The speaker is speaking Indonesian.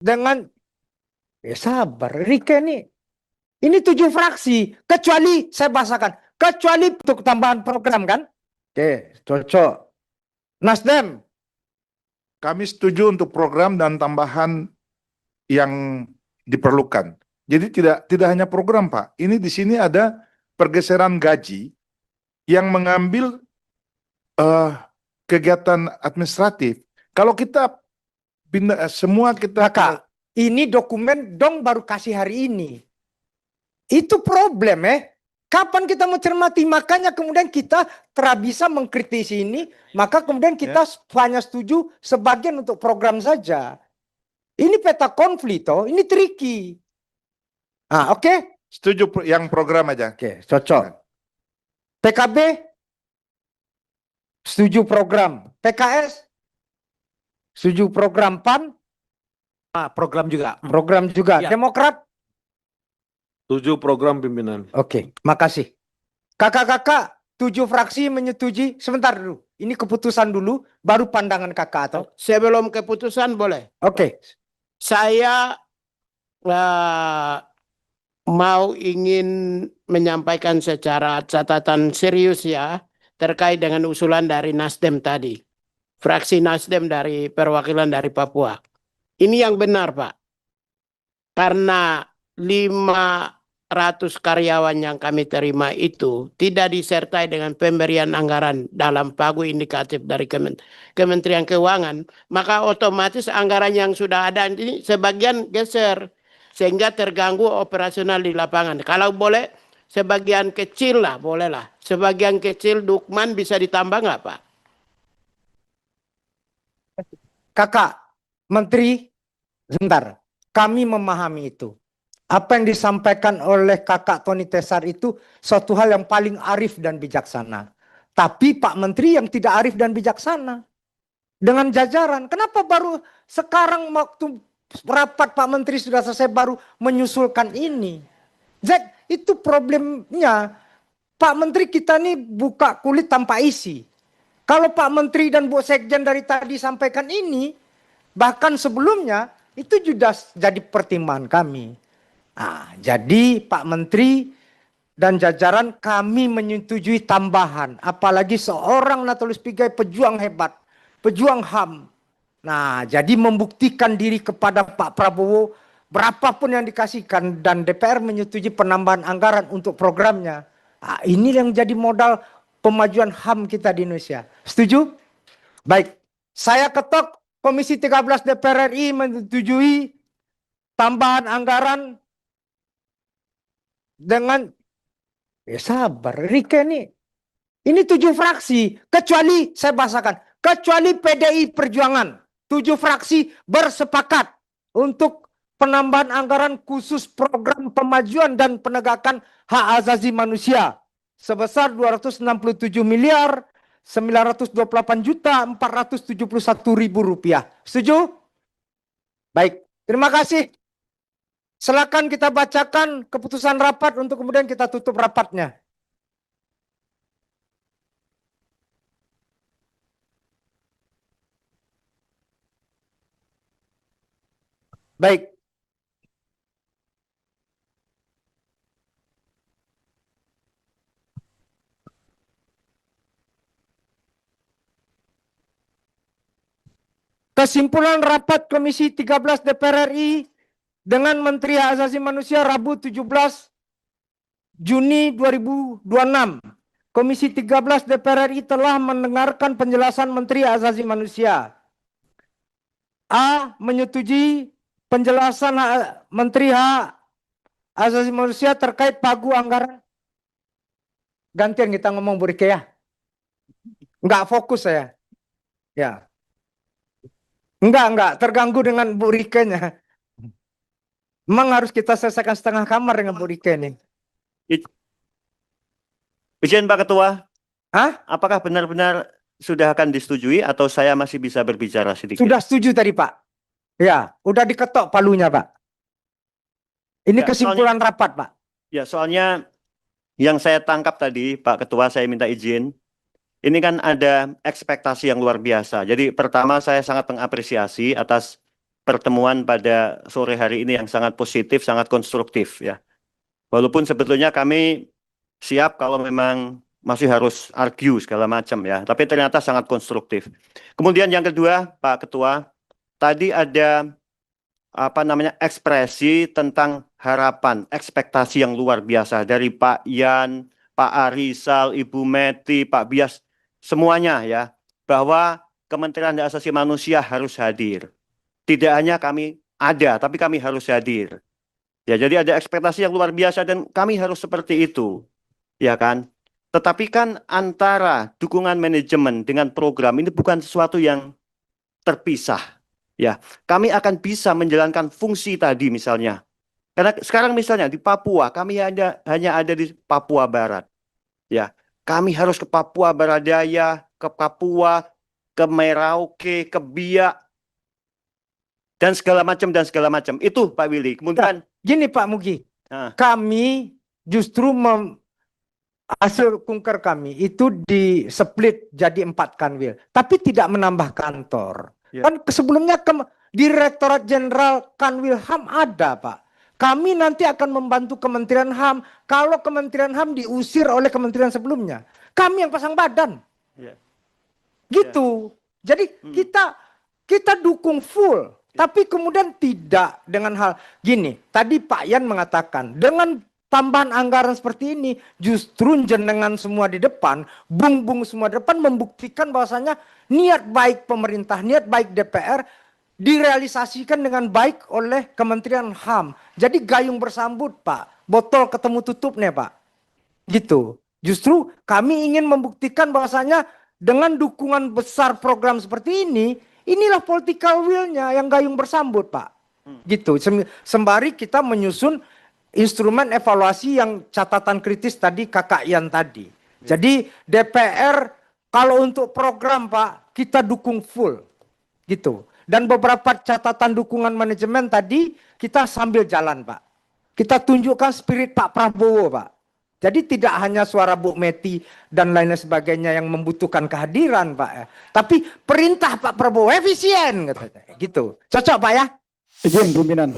dengan sabar, Rike nih. Ini 7 fraksi, kecuali saya bahasakan, kecuali untuk tambahan program kan? Oke, cocok. Nasdem. Kami setuju untuk program dan tambahan yang diperlukan. Jadi tidak hanya program, Pak. Ini di sini ada pergeseran gaji yang mengambil kegiatan administratif. Kalau kita pindah semua kita Kakak, ini dokumen dong baru kasih hari ini. Itu problem Kapan kita mencermati? Makanya kemudian kita bisa mengkritisi ini. Maka kemudian kita hanya setuju sebagian untuk program saja. Ini peta konflik toh. Ini tricky. Oke. Setuju yang program aja. Oke, cocok. PKB setuju program. PKS setuju program. PAN program juga. program juga. Ya. Demokrat 7 program pimpinan. Oke, makasih. Kakak-kakak 7 fraksi menyetujui. Sebentar dulu. Ini keputusan dulu, baru pandangan kakak atau? Sebelum keputusan boleh. Oke. Saya mau ingin menyampaikan secara catatan serius ya terkait dengan usulan dari Nasdem tadi. Fraksi Nasdem dari perwakilan dari Papua. Ini yang benar, Pak. Karena 500 karyawan yang kami terima itu tidak disertai dengan pemberian anggaran dalam pagu indikatif dari Kementerian Keuangan, maka otomatis anggaran yang sudah ada ini sebagian geser sehingga terganggu operasional di lapangan. Kalau boleh sebagian kecil lah, bolehlah. Sebagian kecil Dukman bisa ditambah nggak, Pak? Kakak, Menteri, sebentar. Kami memahami itu. Apa yang disampaikan oleh kakak Tony Tesar itu suatu hal yang paling arif dan bijaksana. Tapi Pak Menteri yang tidak arif dan bijaksana. Dengan jajaran. Kenapa baru sekarang waktu rapat Pak Menteri sudah selesai baru menyusulkan ini? Itu problemnya. Pak Menteri kita ini buka kulit tanpa isi. Kalau Pak Menteri dan Bu Sekjen dari tadi sampaikan ini, bahkan sebelumnya, itu sudah jadi pertimbangan kami. Jadi Pak Menteri dan jajaran kami menyetujui tambahan. Apalagi seorang Natalius Pigai pejuang hebat, pejuang HAM. Jadi membuktikan diri kepada Pak Prabowo berapapun yang dikasihkan dan DPR menyetujui penambahan anggaran untuk programnya. Ini yang jadi modal pemajuan HAM kita di Indonesia. Setuju? Baik. Saya ketok Komisi 13 DPR RI menyetujui tambahan anggaran dengan sabar. Rike nih. Ini 7 fraksi. Kecuali saya bahasakan. Kecuali PDI Perjuangan. 7 fraksi bersepakat untuk penambahan anggaran khusus program pemajuan dan penegakan hak asasi manusia sebesar 267 miliar 928.471.000 rupiah. Setuju? Baik, terima kasih. Silakan kita bacakan keputusan rapat untuk kemudian kita tutup rapatnya. Baik. Kesimpulan rapat Komisi 13 DPR RI dengan Menteri Hak Asasi Manusia Rabu 17 Juni 2026. Komisi 13 DPR RI telah mendengarkan penjelasan Menteri Hak Asasi Manusia. A. Menyetujui penjelasan Menteri Hak Asasi Manusia terkait pagu anggaran. Gantian kita ngomong Bu Rike ya. Enggak fokus saya. Ya. Enggak. Terganggu dengan Bu Rike-nya. Memang harus kita selesaikan setengah kamar dengan Bu Rike nih. Izin Pak Ketua. Apakah benar-benar sudah akan disetujui atau saya masih bisa berbicara sedikit? Sudah setuju tadi Pak. Ya, udah diketok palunya Pak. Ini kesimpulan rapat Pak. Ya, soalnya yang saya tangkap tadi Pak Ketua, saya minta izin. Ini kan ada ekspektasi yang luar biasa. Jadi pertama saya sangat mengapresiasi atas pertemuan pada sore hari ini yang sangat positif, sangat konstruktif ya. Walaupun sebetulnya kami siap kalau memang masih harus argue segala macam ya, tapi ternyata sangat konstruktif. Kemudian yang kedua, Pak Ketua, tadi ada ekspresi tentang harapan, ekspektasi yang luar biasa dari Pak Yan, Pak Arisal, Ibu Meti, Pak Bias, semuanya ya, bahwa Kementerian Hak Asasi Manusia harus hadir. Tidak hanya kami ada, tapi kami harus hadir. Ya, jadi ada ekspektasi yang luar biasa dan kami harus seperti itu. Ya kan? Tetapi kan antara dukungan manajemen dengan program ini bukan sesuatu yang terpisah. Ya, kami akan bisa menjalankan fungsi tadi misalnya. Karena sekarang misalnya di Papua, kami hanya ada di Papua Barat. Ya, kami harus ke Papua Barat Daya, ke Papua, ke Merauke, ke Biak, dan segala macam dan segala macam. Itu Pak Willy. Kemudian Gini Pak Mugi, Nah. kami justru hasil kunker kami itu di split jadi 4 kanwil, tapi tidak menambah kantor. Ya. Kan sebelumnya Direktorat Jenderal Kanwil HAM ada Pak. Kami nanti akan membantu Kementerian HAM kalau Kementerian HAM diusir oleh kementerian sebelumnya. Kami yang pasang badan. Ya. Gitu. Jadi kita dukung full. Tapi kemudian tidak dengan hal gini. Tadi Pak Yan mengatakan dengan tambahan anggaran seperti ini justru jenengan semua di depan, bung semua di depan membuktikan bahwasanya niat baik pemerintah, niat baik DPR direalisasikan dengan baik oleh Kementerian HAM. Jadi gayung bersambut Pak, botol ketemu tutupnya Pak. Gitu. Justru kami ingin membuktikan bahwasanya dengan dukungan besar program seperti ini, inilah political will-nya yang gayung bersambut Pak. Gitu. Sembari kita menyusun instrumen evaluasi yang catatan kritis tadi Kakak Yan tadi. Jadi DPR kalau untuk program Pak, kita dukung full. Gitu. Dan beberapa catatan dukungan manajemen tadi kita sambil jalan Pak. Kita tunjukkan spirit Pak Prabowo Pak. Jadi tidak hanya suara Bu Meti dan lain sebagainya yang membutuhkan kehadiran Pak. Tapi perintah Pak Prabowo efisien gitu. Cocok Pak ya? Izin pimpinan.